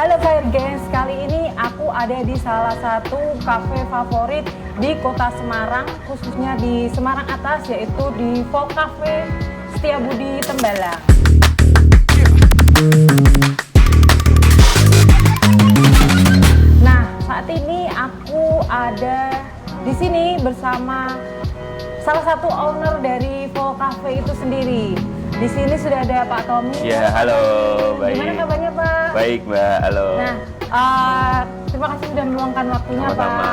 Halo Fire Gengs, kali ini aku ada di salah satu kafe favorit di kota Semarang, khususnya di Semarang Atas, yaitu di Folk Cafe Setiabudi Tembalang. Nah, saat ini aku ada di sini bersama salah satu owner dari Folk Cafe itu sendiri. Di sini sudah ada Pak Tommy. Ya, halo. Baik. Gimana kabarnya, Pak? Baik, Mbak. Halo. Nah, terima kasih sudah meluangkan waktunya, Sama-sama.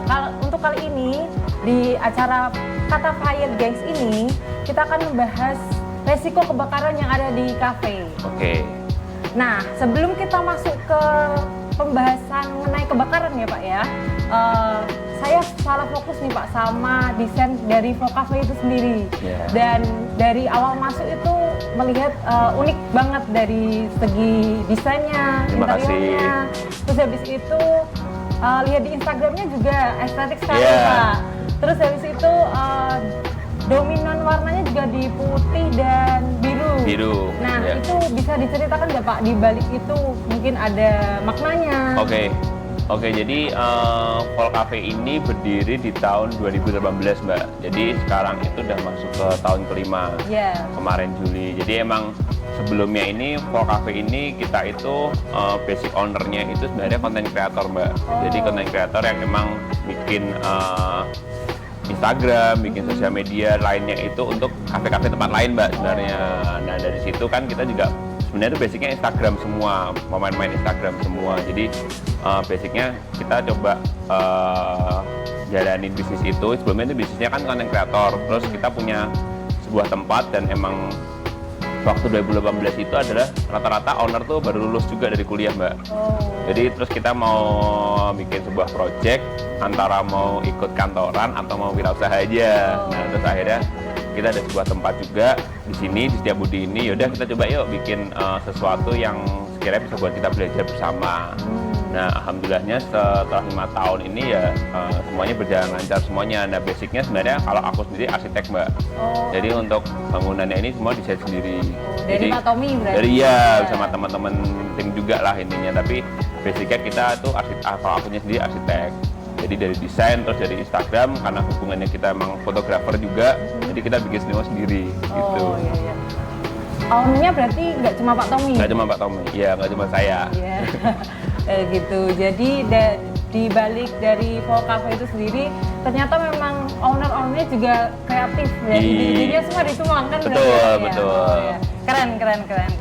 Pak. Untuk kali ini di acara Kata Fire Gengs ini kita akan membahas resiko kebakaran yang ada di kafe. Oke. Nah, sebelum kita masuk ke pembahasan mengenai kebakaran ya, Pak ya, saya salah fokus nih Pak sama desain dari Folk Cafe itu sendiri. Yeah. Dan dari awal masuk itu melihat unik banget dari segi desainnya, Terima interiornya. Terus habis itu lihat di Instagramnya juga estetik sekali Yeah. Pak. Terus habis itu dominan warnanya juga di putih dan biru. Biru. Nah, Ya. itu bisa diceritakan nggak Pak, di balik itu mungkin ada maknanya? Oke, jadi Folk Cafe ini berdiri di tahun 2018, Mbak. Jadi sekarang itu udah masuk ke tahun kelima. Ya. Kemarin Juli. Jadi emang sebelumnya ini Folk Cafe ini kita itu basic ownernya itu sebenarnya konten kreator, Mbak. Jadi konten kreator yang emang bikin Instagram, bikin sosial media lainnya itu untuk kafe-kafe tempat lain, Mbak, sebenarnya. Nah, dari situ kan kita juga sebenarnya itu basicnya Instagram semua, main-main Instagram semua. Jadi basicnya kita coba jalanin bisnis itu. Sebelumnya itu bisnisnya kan konten kreator. Terus kita punya sebuah tempat dan emang waktu 2018 itu adalah rata-rata owner tuh baru lulus juga dari kuliah, Mbak. Jadi terus kita mau bikin sebuah project antara mau ikut kantoran atau mau wirausaha aja. Nah, terus akhirnya kita ada sebuah tempat juga di sini di Setiabudi ini. Yaudah kita coba yuk bikin sesuatu yang sekiranya bisa buat kita belajar bersama. Nah, alhamdulillahnya setelah 5 tahun ini ya semuanya berjalan lancar semuanya. Nah, basicnya sebenarnya kalau aku sendiri arsitek, Mbak. Jadi untuk bangunannya ini semua desain sendiri. Dari Pak Tommy berarti? Dari ya, bersama teman-teman tim juga lah intinya. Tapi basicnya kita tuh kalau akunya sendiri arsitek. Jadi dari desain, terus dari Instagram, karena hubungannya kita emang fotografer juga, jadi kita bikin semua sendiri gitu. Iya, iya. Ownernya berarti nggak cuma Pak Tommy? Nggak cuma Pak Tommy, iya nggak cuma saya. Iya. Gitu. Jadi di balik dari Folk Cafe itu sendiri ternyata memang owner-ownernya juga kreatif ya. Ide-idenya semua dituangkan Betul, berarti ya? betul. Oh, ya. Keren.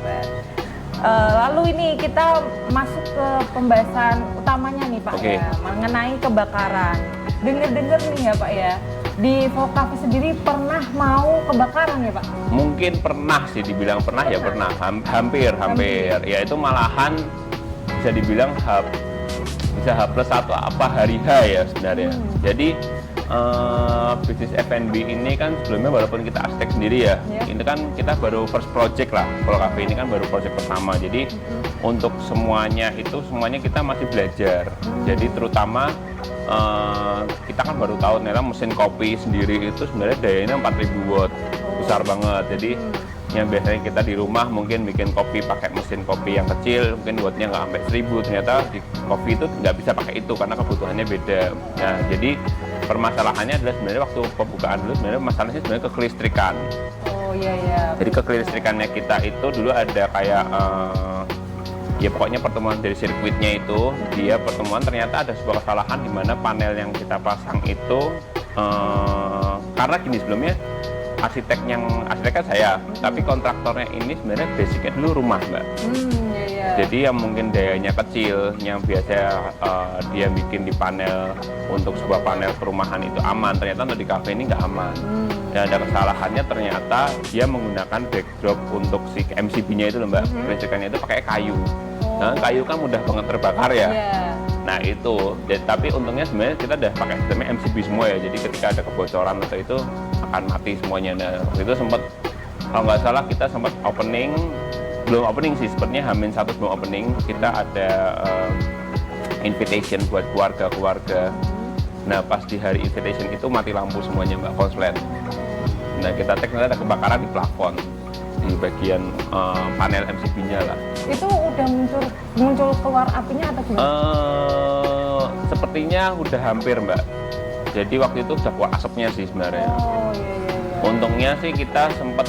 Lalu ini kita masuk ke pembahasan utamanya nih Pak Oke. ya, mengenai kebakaran. Dengar-dengar nih ya Pak ya, di Folk Cafe sendiri pernah mau kebakaran ya Pak? Mungkin pernah sih, dibilang pernah ya pernah, hampir. Ya itu malahan bisa dibilang bisa H+1 apa hari H ya sebenarnya. Jadi bisnis F&B ini kan sebelumnya walaupun kita arsitek sendiri ya, ini kan kita baru first project lah. Folk Cafe ini kan baru project pertama. Jadi untuk semuanya kita masih belajar. Jadi terutama kita kan baru tahu ternyata mesin kopi sendiri itu sebenarnya dayanya 4000 watt, besar banget. Jadi yang biasanya kita di rumah mungkin bikin kopi pakai mesin kopi yang kecil, mungkin wattnya nggak sampai 1000, ternyata di kopi itu nggak bisa pakai itu karena kebutuhannya beda. Nah, jadi permasalahannya adalah sebenarnya waktu pembukaan dulu sebenarnya masalahnya sebenarnya kelistrikan. Oh iya. Jadi kelistrikannya kita itu dulu ada kayak ya pokoknya pertemuan dari sirkuitnya itu, dia pertemuan ternyata ada sebuah kesalahan di mana panel yang kita pasang itu karena gini, sebelumnya arsitek kan saya, tapi kontraktornya ini sebenarnya basicnya dulu rumah, Mbak. Iya. Jadi yang mungkin dayanya kecil, yang biasa dia bikin di panel untuk sebuah panel perumahan itu aman, ternyata untuk di kafe ini nggak aman. Dan ada kesalahannya, ternyata dia menggunakan backdrop untuk si MCB-nya itu loh, Mbak. Kelistrikannya itu pakai kayu. Nah, kayu kan mudah banget terbakar ya. Nah itu, tapi untungnya sebenarnya kita udah pakai sistemnya MCB semua ya. Jadi ketika ada kebocoran atau itu akan mati semuanya. Nah, waktu itu sempat, kalau nggak salah kita sempat belum opening sih, sepertinya H-1 sebelum opening kita ada invitation buat keluarga. Nah, pas di hari invitation itu mati lampu semuanya, Mbak, konslet. Nah, kita cek ternyata ada kebakaran di plafon. di bagian panel MCB-nya lah. Itu udah muncul keluar apinya atau gimana? Sepertinya udah hampir Mbak. Jadi waktu itu udah keluar asapnya sih sebenarnya. Oh iya iya. Untungnya sih kita sempat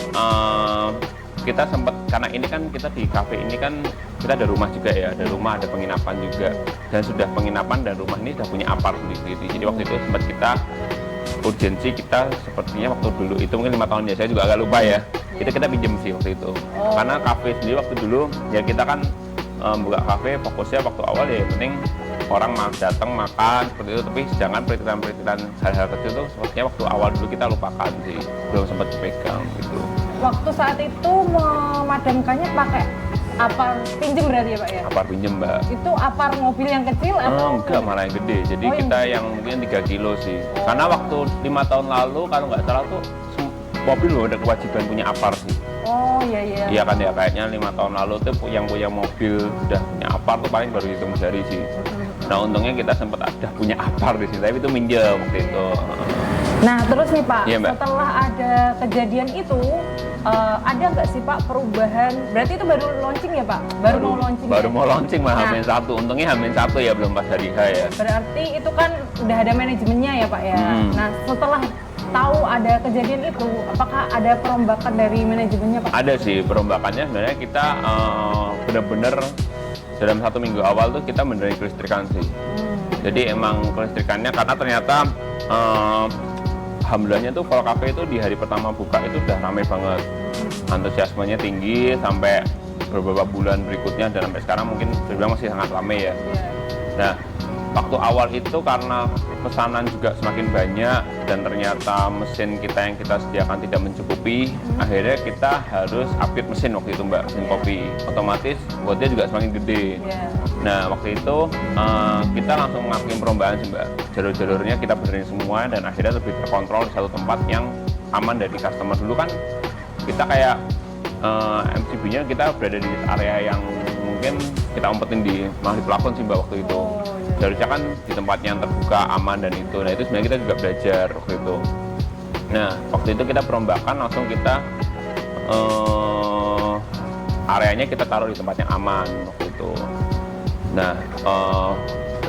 karena ini kan kita di kafe ini kan kita ada rumah juga ya, ada rumah, ada penginapan juga, dan sudah penginapan dan rumah ini sudah punya apart sendiri. Jadi waktu itu sempat kita urgensi, kita sepertinya waktu dulu itu mungkin 5 tahun ya, saya juga agak lupa ya, kita pinjem sih waktu itu. Karena kafe sendiri waktu dulu ya kita kan buka kafe fokusnya waktu awal ya yang penting orang datang makan seperti itu, tapi sedangkan perizinan hal-hal kecil itu sepertinya waktu awal dulu kita lupakan sih, belum sempat dipegang gitu. Waktu saat itu memadamkannya pakai apar pinjem berarti ya Pak ya? Apar pinjem Mbak. Itu apar mobil yang kecil atau? Enggak, malah yang gede. Jadi kita yang mungkin 3 kilo sih. Karena waktu 5 tahun lalu kalau nggak salah tuh mobil loh ada kewajiban punya apar sih. Oh iya iya. Iya kan ya, kayaknya 5 tahun lalu tuh yang punya mobil udah punya apar tuh paling baru hitung jari sih. Nah untungnya kita sempat ada punya apar di sini, tapi itu minjem waktu itu. Nah terus nih Pak, Iya, Mbak. setelah ada kejadian itu, ada nggak sih Pak perubahan? Berarti itu baru launching ya Pak? Baru mau launching Baru ya? mau launching mah Nah. H-1. Untungnya H-1 ya, belum pas hari H ya. Berarti itu kan udah ada manajemennya ya Pak ya? Nah setelah tahu ada kejadian itu, apakah ada perombakan dari manajemennya Pak? Ada sih perombakannya, sebenarnya kita benar-benar dalam 1 minggu awal tuh kita benerin kelistrikan sih. Jadi emang kelistrikannya karena ternyata alhamdulillahnya tuh Vol Cafe itu di hari pertama buka itu udah ramai banget, antusiasmenya tinggi sampai beberapa bulan berikutnya dan sampai sekarang mungkin terbilang masih sangat ramai ya. Nah waktu awal itu karena pesanan juga semakin banyak dan ternyata mesin kita yang kita sediakan tidak mencukupi, akhirnya kita harus upgrade mesin waktu itu Mbak, mesin kopi. Otomatis buatnya juga semakin gede. Nah waktu itu kita langsung ngelakuin perombakan sih Mbak. Jalur-jalurnya kita benerin semua dan akhirnya lebih terkontrol di satu tempat yang aman dari customer. Dulu kan kita kayak MCB-nya kita berada di area yang mungkin kita umpetin malah di pelafon sih Mbak waktu itu. Harusnya kan di tempat yang terbuka, aman dan itu. Nah itu sebenarnya kita juga belajar waktu itu. Nah waktu itu kita perombakan langsung kita areanya kita taruh di tempat yang aman waktu itu. Nah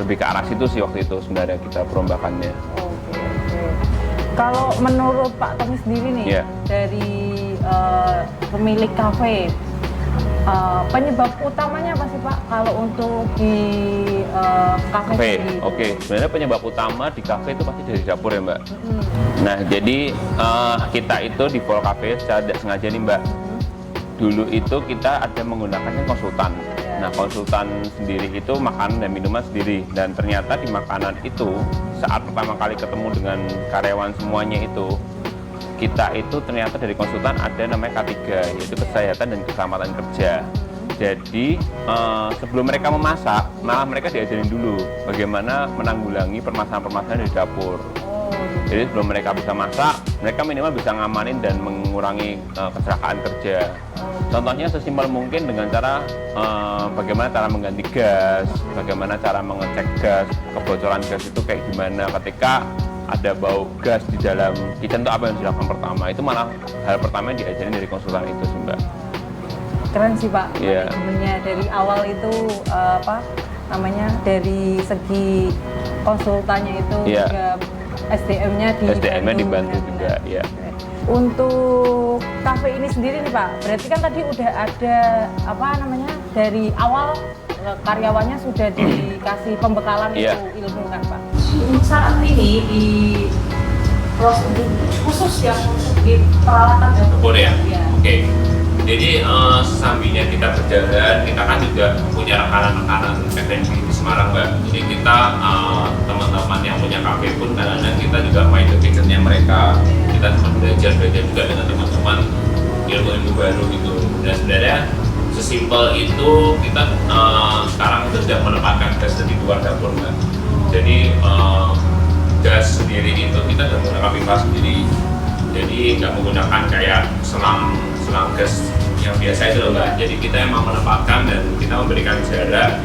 lebih ke arah situ sih waktu itu sebenarnya kita perombakannya. Oke. Kalau menurut Pak Tommy sendiri nih, dari pemilik kafe, penyebab utamanya apa sih Pak kalau untuk di kafe sendiri? Oke, sebenarnya penyebab utama di kafe itu pasti dari dapur ya Mbak. Nah jadi kita itu di Vol Cafe secara tidak sengaja nih Mbak, dulu itu kita ada menggunakannya konsultan. Nah konsultan sendiri itu makanan dan minuman sendiri, dan ternyata di makanan itu saat pertama kali ketemu dengan karyawan semuanya itu, kita itu ternyata dari konsultan ada namanya K3, yaitu kesehatan dan keselamatan kerja. Jadi sebelum mereka memasak, malah mereka diajarin dulu bagaimana menanggulangi permasalahan-permasalahan di dapur. Jadi sebelum mereka bisa masak, mereka minimal bisa ngamanin dan mengurangi kecelakaan kerja. Contohnya sesimpel mungkin dengan cara bagaimana cara mengganti gas, bagaimana cara mengecek gas, kebocoran gas itu kayak gimana ketika ada bau gas di dalam kitchen itu apa yang dilakukan pertama. Itu malah hal pertama yang diajarin dari konsultan itu sih Mbak. Keren sih Pak, manajemennya dari awal itu dari segi konsultannya itu juga SDM-nya dibantu juga ya. Untuk kafe ini sendiri nih Pak, berarti kan tadi udah ada dari awal karyawannya sudah dikasih pembekalan itu ilmu kan Pak. Saat ini di proses khusus yang di peralatan dapur ya. Oke. Jadi sesambinya kita berjalan, kita kan juga punya rekanan-rekanan F&B di Semarang Mbak. Jadi kita teman-teman yang punya kafe pun kadang-kadang kita juga main ke kitchennya mereka. Kita belajar juga dengan teman-teman ilmu-ilmu baru gitu. Dan sebenarnya sesimpel itu kita sekarang itu sudah menempatkan gas di luar dapur Mbak. Jadi gas sendiri itu kita sudah menggunakan pipa sendiri. Jadi nggak menggunakan kayak selang gas yang biasa itu loh Mbak. Jadi kita emang menempatkan dan kita memberikan jarak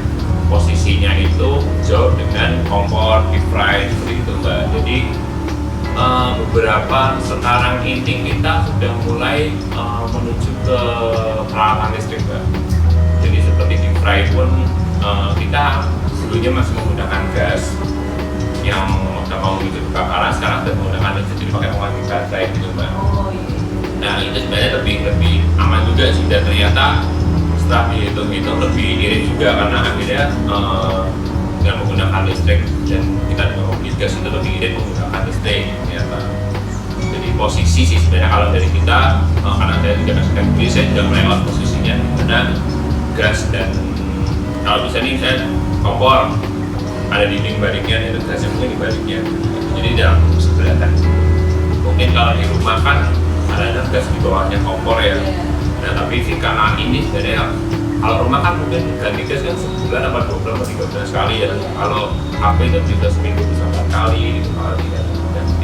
posisinya itu jauh dengan kompor, deep fry seperti itu Mbak. Jadi beberapa sekarang ini kita sudah mulai menuju ke peralatan listrik, Mbak. Jadi seperti di fry pun kita dulunya masih menggunakan gas yang udah mau menuju kebakaran, sekarang sudah menggunakan listrik, jadi pakai pengganti baterai gitu, Mbak. Nah itu sebenarnya lebih aman juga sih, dan ternyata setelah dihitung-hitung lebih irit juga karena akhirnya dengan menggunakan listrik dan kita dengan mobil gas itu lebih irit menggunakan listrik ternyata. Jadi posisi sih sebenarnya kalau dari kita karena saya tidak kasihkan beli, saya juga melewat posisinya karena gas dan kalau bisa nih saya kompor ada dinding baliknya, itu gasnya mungkin di baliknya, jadi dalam sebelah kan. Mungkin kalau di rumah kan ada gas di bawahnya kompor ya. Nah tapi sih karena ini sebenarnya kalau rumah kan mungkin ganti gas kan sebulan apa 2 bulan atau 3 bulan sekali ya. Kalau HP itu bisa seminggu bisa 4 kali gitu kali ya.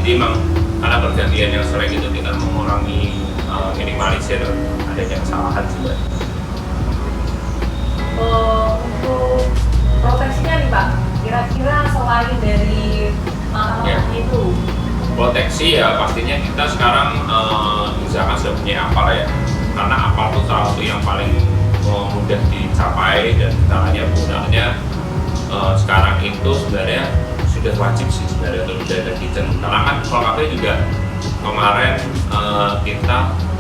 Jadi emang karena pergantian yang sering itu kita mengurangi minimalisir adanya kesalahan sih, Mbak. Untuk proteksinya nih Pak, kira-kira selain dari itu proteksi ya pastinya kita sekarang misalkan sudah punya APAL ya, karena APAL itu salah satu yang paling mudah dicapai dan caranya penggunaannya sekarang itu sebenarnya sudah wajib sih sebenarnya untuk data kitchen, karena kan kalau kafe juga kemarin kita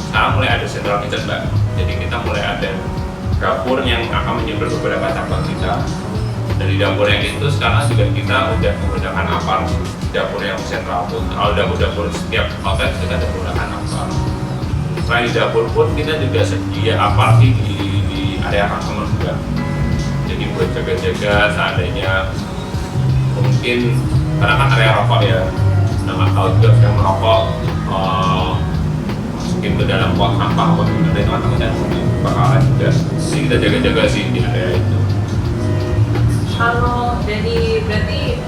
sekarang mulai ada central kitchen, Mbak. Jadi kita mulai ada dapur yang akan menyumbang beberapa cabang kita. Dari dapur yang itu sekarang juga kita udah menggunakan APAL dapur yang sentral pun. Kalau dapur setiap outlet kita ada menggunakan APAL. Selain di dapur pun kita juga sedia APAL di area customer juga. Jadi buat jaga-jaga seandainya mungkin karena kan area rokok ya, nggak tahu juga sedang merokok masukin ke dalam pot sampah atau ada yang namanya bakalan juga. Jadi kita jaga-jaga sih di area itu. kalau berarti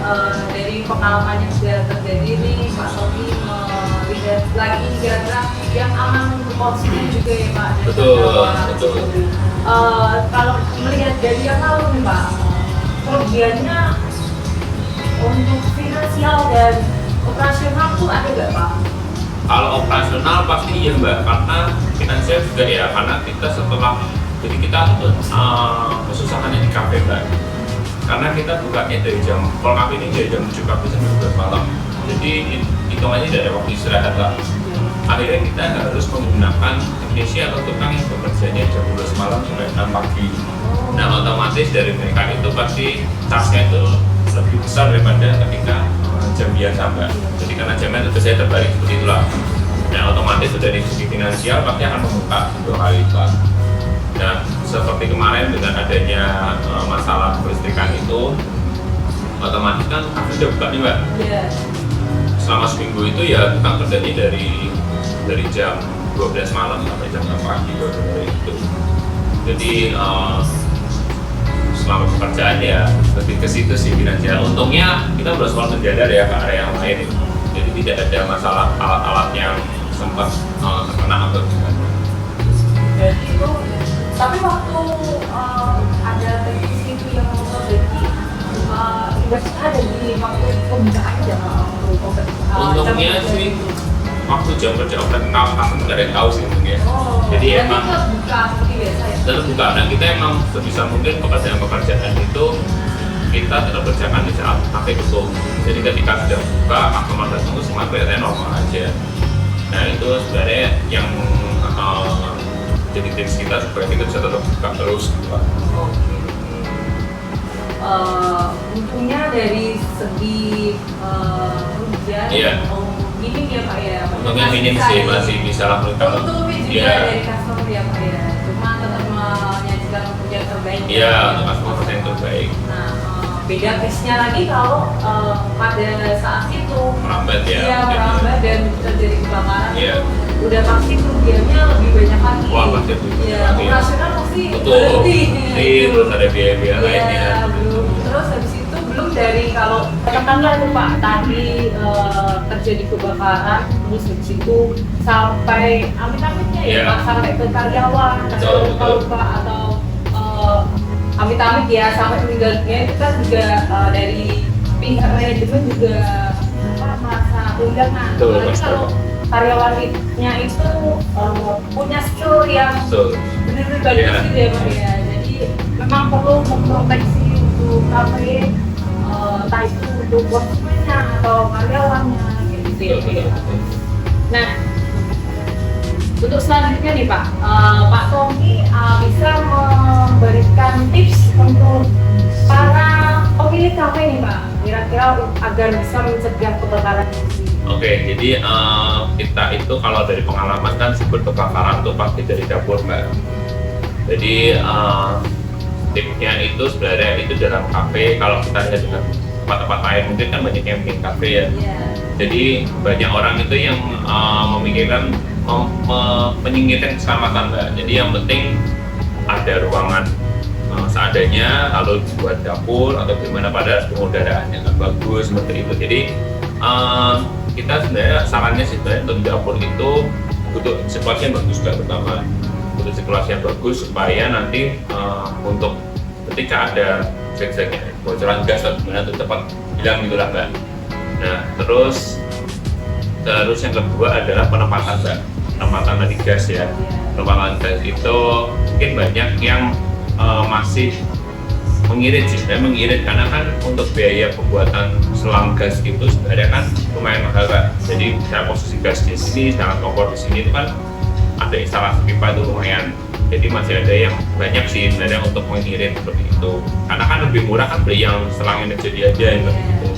dari pengalaman yang sudah terjadi nih Pak Tommy melihat lagi kira-kira yang aman untuk konsumen juga ya Pak. Betul. Kalau melihat dari yang lalu nih Pak, kerugiannya untuk finansial dan operasional tuh ada nggak Pak? Kalau operasional pasti iya, Mbak, karena finansial juga ya, karena kita setelah jadi kita kesusahannya di kafe, Mbak, karena kita bukanya dari jam, kalau kafe ini dari jam 7 pagi sampai 12 malam, jadi hitungannya dari waktu istirahat lah. Akhirnya kita harus menggunakan teknisi atau tukang yang bekerjanya jam 12 malam sampai 6 pagi. Nah otomatis dari mereka itu pasti tasnya itu lebih besar daripada ketika jam biasa, Mbak. Jadi karena jamnya itu saya terbalik seperti itulah. Nah otomatis dari segi finansial pasti akan membuka 2 kali lipat. Nah seperti kemarin dengan adanya masalah kelistrikan itu, otomatis kan kafe sudah buka nih, Mbak. Selama seminggu itu ya tukang kerjanya dari jam 12 malam sampai jam 6 pagi dari itu. Jadi selama pekerjaan ya lebih ke situ sih finansial. Untungnya kita berusaha menjadar ya ke area yang lain, jadi tidak ada masalah alat-alat yang sempat terkena atau gimana. Jadi itu, tapi waktu ada teknisi itu yang memperbaiki ada di waktu pembukaan aja untungnya sih waktu jam kerja open kamu nggak ada yang tahu sih untungnya. Jadi emang buka seperti biasa ya. Tetap buka, dan kita emang sebisa mungkin pekerjaan itu kita tetap kerjakan di saat kafe tutup. Jadi ketika sudah buka, customer datang itu semua kelihatannya normal aja. Nah itu sebenarnya yang jadi tips kita supaya kita bisa tetap buka terus gitu. Untungnya dari segi kerugian minim ya Pak ya. Untungnya minim sih, masih bisa lakukan. Tertutupi juga dari customer ya Pak ya. Cuma tetap menyajikan yang terbaik. Iya, untuk customer yang terbaik. Nah, beda case-nya lagi kalau pada saat itu merambat ya. Iya, merambat dan terjadi kebakaran itu udah pasti kerugiannya lebih banyak lagi. Wah, pasti ya, operasional pasti berhenti. Terus ada biaya-biaya lainnya. Terus habis itu belum dari kalau katakanlah tuh Pak tadi terjadi kebakaran, terus habis itu sampai amit-amitnya ya Pak, sampai ke karyawan atau Pak atau amit-amit ya sampai meninggal dunia, itu kan juga dari pihak manajemen juga merasa undangan. Betul, Apalagi Mas. kalau karyawannya itu punya skill yang Betul. benar-benar bagus Iya. gitu ya Pak ya. Jadi memang perlu memproteksi untuk kafe, entah itu untuk konsumennya atau karyawannya gitu ya. Pak, ya. Nah, untuk selanjutnya nih Pak, Pak Tommy bisa memberikan tips untuk para pemilik kafe nih Pak, kira-kira agar bisa mencegah kebakaran ini. Oke, jadi kita itu kalau dari pengalaman kan sebut kebakaran tuh pasti dari dapur Mbak. Jadi tipsnya itu sebenarnya itu dalam kafe, kalau kita lihat dengan tempat-tempat lain mungkin kan banyak camping kafe ya. Iya. Jadi banyak orang itu yang memikirkan menyingkirkan keselamatan Mbak. Jadi yang penting ada ruangan seadanya, lalu buat dapur atau gimana pada pengudaraannya nggak bagus seperti itu. Jadi kita sebenarnya sarannya sih sebenarnya untuk dapur itu butuh sirkulasi yang bagus Mbak, pertama butuh sirkulasi yang bagus supaya nanti untuk ketika ada sek-seknya bocoran gas atau gimana itu cepat hilang gitu lah Mbak. Nah terus yang kedua adalah penempatan Mbak, penempatan tadi gas ya. Penempatan gas itu mungkin banyak yang masih mengirit sih, sebenarnya mengirit karena kan untuk biaya pembuatan selang gas itu sebenarnya kan lumayan mahal Kak. Jadi saya posisi gas di sini, sangat kompor di sini itu kan ada instalasi pipa itu lumayan. Jadi masih ada yang banyak sih sebenarnya untuk mengirit seperti itu. Karena kan lebih murah kan beli yang selang yang jadi aja gitu.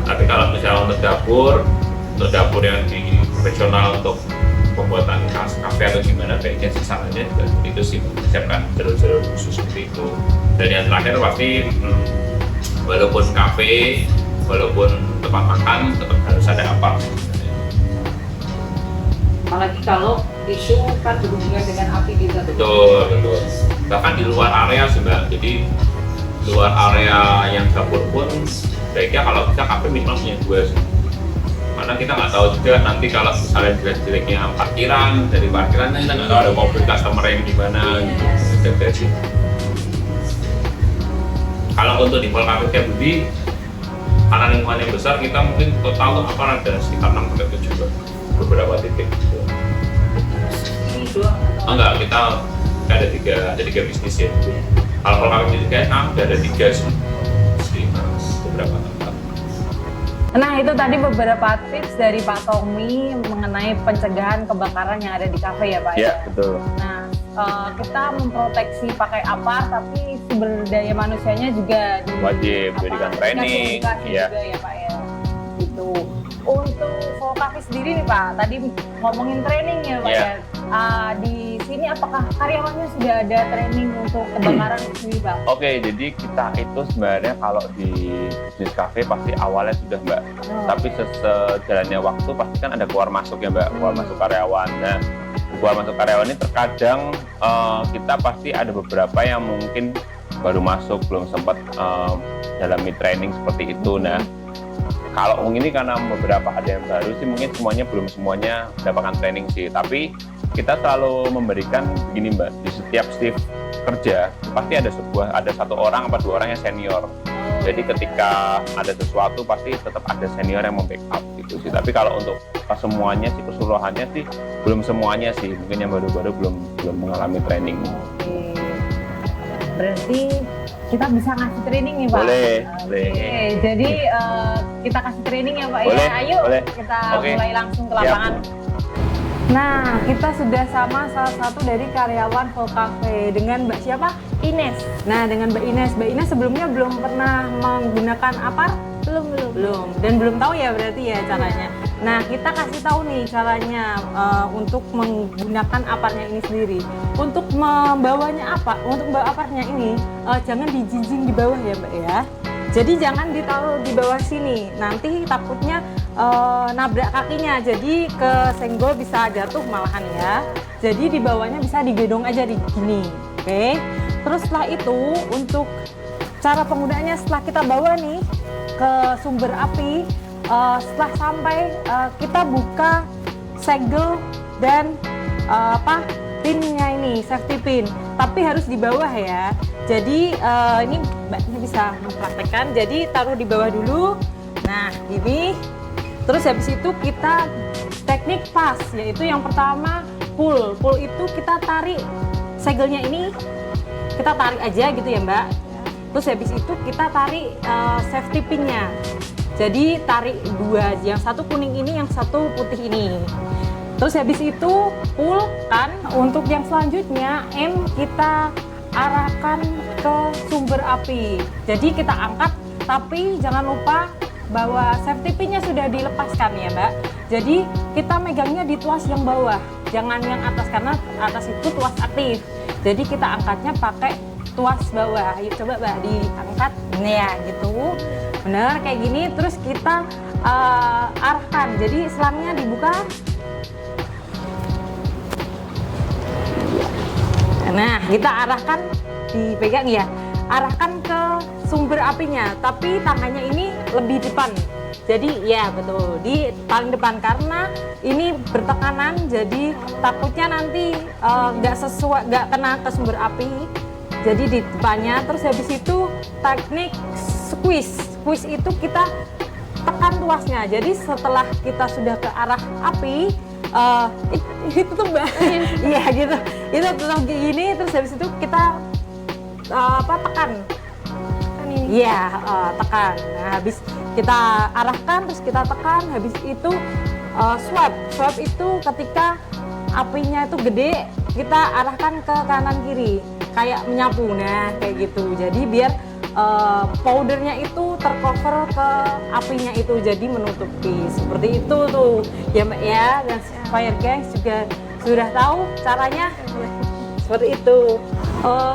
Tapi kalau misalnya untuk dapur yang di profesional untuk pembuatan kafe atau gimana baiknya sih sarannya itu sih mempersiapkan jalur-jalur khusus seperti itu. Dan yang terakhir pasti walaupun kafe, walaupun tempat makan tetap harus ada apa. Apalagi kalau isu kan berhubungan dengan api gitu. Betul. Bahkan di luar area sih Mbak. Jadi luar area yang dapur pun baiknya kalau bisa kafe minimal punya 2 sih. Karena kita nggak tahu juga nanti kalau misalnya jelek-jeleknya parkiran, dari parkiran kita nggak tahu ada mobil customer yang gimana gitu. Sih. Kalau untuk di Mall Cafe Setiabudi, karena lingkungan yang besar, kita mungkin total apa ada sekitar 6-7 beberapa titik. Gitu. Ini doang atau? Enggak, kita ada tiga bisnis ya. Kalau Mall Cafe Setiabudi kayak ada 3 sih di beberapa tempat. Nah itu tadi beberapa tips dari Pak Tommy mengenai pencegahan kebakaran yang ada di kafe ya Pak Iya, betul. Nah kita memproteksi pakai apar tapi sumber daya manusianya juga Wajib diberikan training, ya. Juga ya Pak ya. Gitu. Untuk Full Cafe sendiri nih Pak, tadi ngomongin training ya Pak ya. Di sini apakah karyawannya sudah ada training untuk kebakaran sendiri Pak? Oke, jadi kita itu sebenarnya kalau di bisnis kafe pasti awalnya sudah Mbak. Tapi sejalannya waktu pasti kan ada keluar masuk ya Mbak, keluar masuk karyawan. Nah, keluar masuk karyawan ini terkadang kita pasti ada beberapa yang mungkin baru masuk, belum sempat dalami training seperti itu. Nah, kalau ini karena beberapa ada yang baru sih mungkin belum semuanya mendapatkan training sih. Tapi kita selalu memberikan begini Mbak, di setiap shift kerja pasti ada 1 orang atau 2 orang yang senior. Jadi ketika ada sesuatu pasti tetap ada senior yang membackup gitu sih. Tapi kalau untuk semuanya sih keseluruhannya sih belum semuanya sih. Mungkin yang baru-baru belum mengalami training. Oke. Berarti kita bisa ngasih training nih Pak? Boleh. Oke, jadi kita kasih training ya Pak Boleh, ya. Ayo boleh. kita Oke. mulai langsung ke lapangan. Nah, kita sudah sama salah satu dari karyawan Full Cafe dengan Mbak siapa? Ines. Nah, dengan Mbak Ines. Mbak Ines sebelumnya belum pernah menggunakan apar? Belum. Dan belum tahu ya berarti ya caranya. Nah, kita kasih tahu nih caranya untuk menggunakan aparnya ini sendiri. Untuk membawanya untuk membawa aparnya ini jangan dijinjing di bawah ya Mbak ya. Jadi jangan ditaruh di bawah sini, nanti takutnya nabrak kakinya, jadi kesenggol bisa jatuh malahan ya. Jadi di bawahnya bisa digendong aja di gini, oke? Terus setelah itu untuk cara penggunaannya setelah kita bawa nih ke sumber api, setelah sampai kita buka segel dan pinnya ini, safety pin, tapi harus di bawah ya. Jadi ini Mbaknya bisa mempraktekkan, jadi taruh di bawah dulu. Nah, ini Terus habis itu kita teknik pas, yaitu yang pertama pull. Pull itu kita tarik segelnya ini, kita tarik aja gitu ya Mbak. Terus habis itu kita tarik safety pinnya. Jadi tarik dua, yang satu kuning ini, yang satu putih ini. Terus habis itu pull kan. Untuk yang selanjutnya M kita arahkan ke sumber api. Jadi kita angkat, tapi jangan lupa bahwa safety pinnya sudah dilepaskan ya Mbak. Jadi kita megangnya di tuas yang bawah, jangan yang atas, karena atas itu tuas aktif. Jadi kita angkatnya pakai tuas bawah. Yuk coba Mbak diangkat, ya gitu. Bener kayak gini. Terus kita arahkan. Jadi selangnya dibuka. Nah, kita arahkan, dipegang ya. Arahkan ke sumber apinya, tapi tangannya ini lebih depan. Jadi ya betul, di paling depan, karena ini bertekanan, jadi takutnya nanti nggak kena ke sumber api. Jadi di depannya. Terus habis itu teknik squeeze. Squeeze itu kita tekan tuasnya. Jadi setelah kita sudah ke arah api, itu tuh Mbak, iya gitu, itu tetap gini. Terus habis itu kita tekan. Iya, tekan. Nah, habis kita arahkan, terus kita tekan. Habis itu swipe. Swipe itu ketika apinya itu gede, kita arahkan ke kanan kiri, kayak menyapu. Nah, kayak gitu. Jadi biar powdernya itu tercover ke apinya itu, jadi menutupi. Seperti itu tuh ya Mbak ya. Dan Fire Gangs juga sudah tahu caranya. Seperti itu.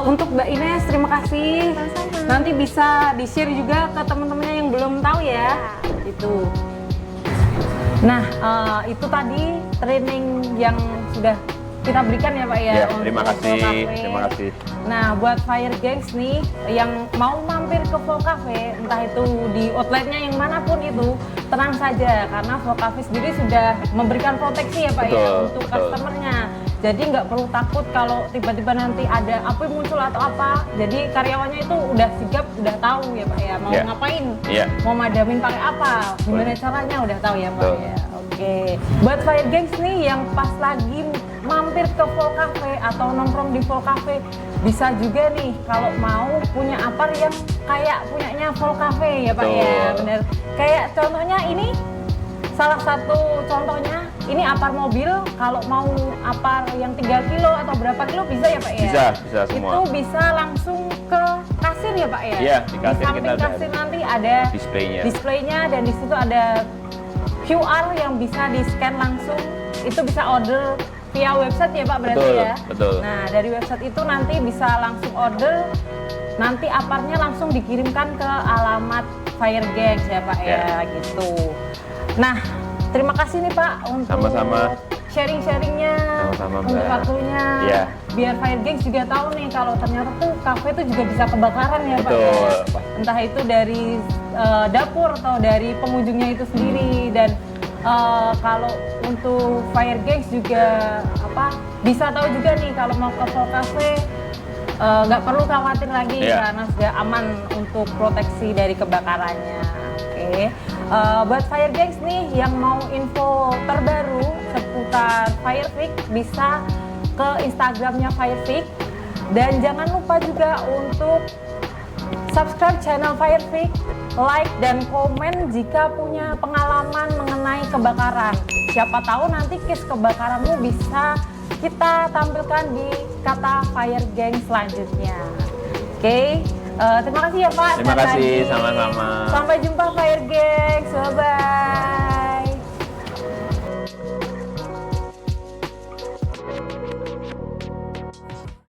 Untuk Mbak Ines, terima kasih. Sama-sama. Nanti bisa di-share juga ke teman-temannya yang belum tahu ya. Itu. Nah, itu tadi training yang sudah kita berikan ya Pak ya. Ya, untuk terima kasih. Flow Cafe. Terima kasih. Nah, buat Fire Gangs nih yang mau mampir ke Flow Cafe, entah itu di outletnya yang manapun itu, tenang saja karena Flow Cafe sendiri sudah memberikan proteksi ya Pak ya Betul, untuk betul. customernya. Jadi nggak perlu takut kalau tiba-tiba nanti ada api muncul atau apa. Jadi karyawannya itu udah sigap, udah tahu ya Pak ya mau Ya. ngapain, Iya. mau madamin pakai apa, gimana Betul. caranya udah tahu ya Pak Betul. ya. Oke. Buat Fire Gangs nih yang pas lagi mampir ke Flow Cafe atau nongkrong di Flow Cafe, bisa juga nih kalau mau punya apar yang kayak punyanya Flow Cafe ya Pak ya. Betul. Bener. Kayak contohnya ini, salah satu contohnya ini apar mobil. Kalau mau apar yang 3 kilo atau berapa kilo bisa ya Pak ya? Bisa semua. Itu bisa langsung ke kasir ya Pak ya? Iya, di kasir Di samping kita ada kasir nanti ada displaynya, dan di situ ada QR yang bisa di-scan langsung. Itu bisa order via website ya Pak berarti Betul, ya? betul. Nah, dari website itu nanti bisa langsung order, nanti aparnya langsung dikirimkan ke alamat Fire Gangs ya Pak ya, gitu. Nah, terima kasih nih Pak untuk Sama-sama. sharing-sharingnya, Sama-sama, untuk Mbak. waktunya. Iya. Biar Fire Gangs juga tahu nih kalau ternyata tuh kafe itu juga bisa kebakaran ya Pak ya. Betul. Entah itu dari dapur atau dari pengunjungnya itu sendiri. Dan kalau untuk Fire Gangs juga bisa tahu juga nih kalau mau ke Flow Cafe nggak perlu khawatir lagi karena sudah aman untuk proteksi dari kebakarannya. Oke. Buat Fire Gangs nih yang mau info terbaru seputar Firefreak bisa ke Instagramnya Firefreak, dan jangan lupa juga untuk subscribe channel Firefreak, like dan komen jika punya pengalaman mengenai kebakaran. Siapa tahu nanti case kebakaranmu bisa kita tampilkan di kata Fire Gang selanjutnya. Oke, terima kasih ya Pak. Terima sekali kasih, lagi. sama-sama. Sampai jumpa Fire Gang, bye.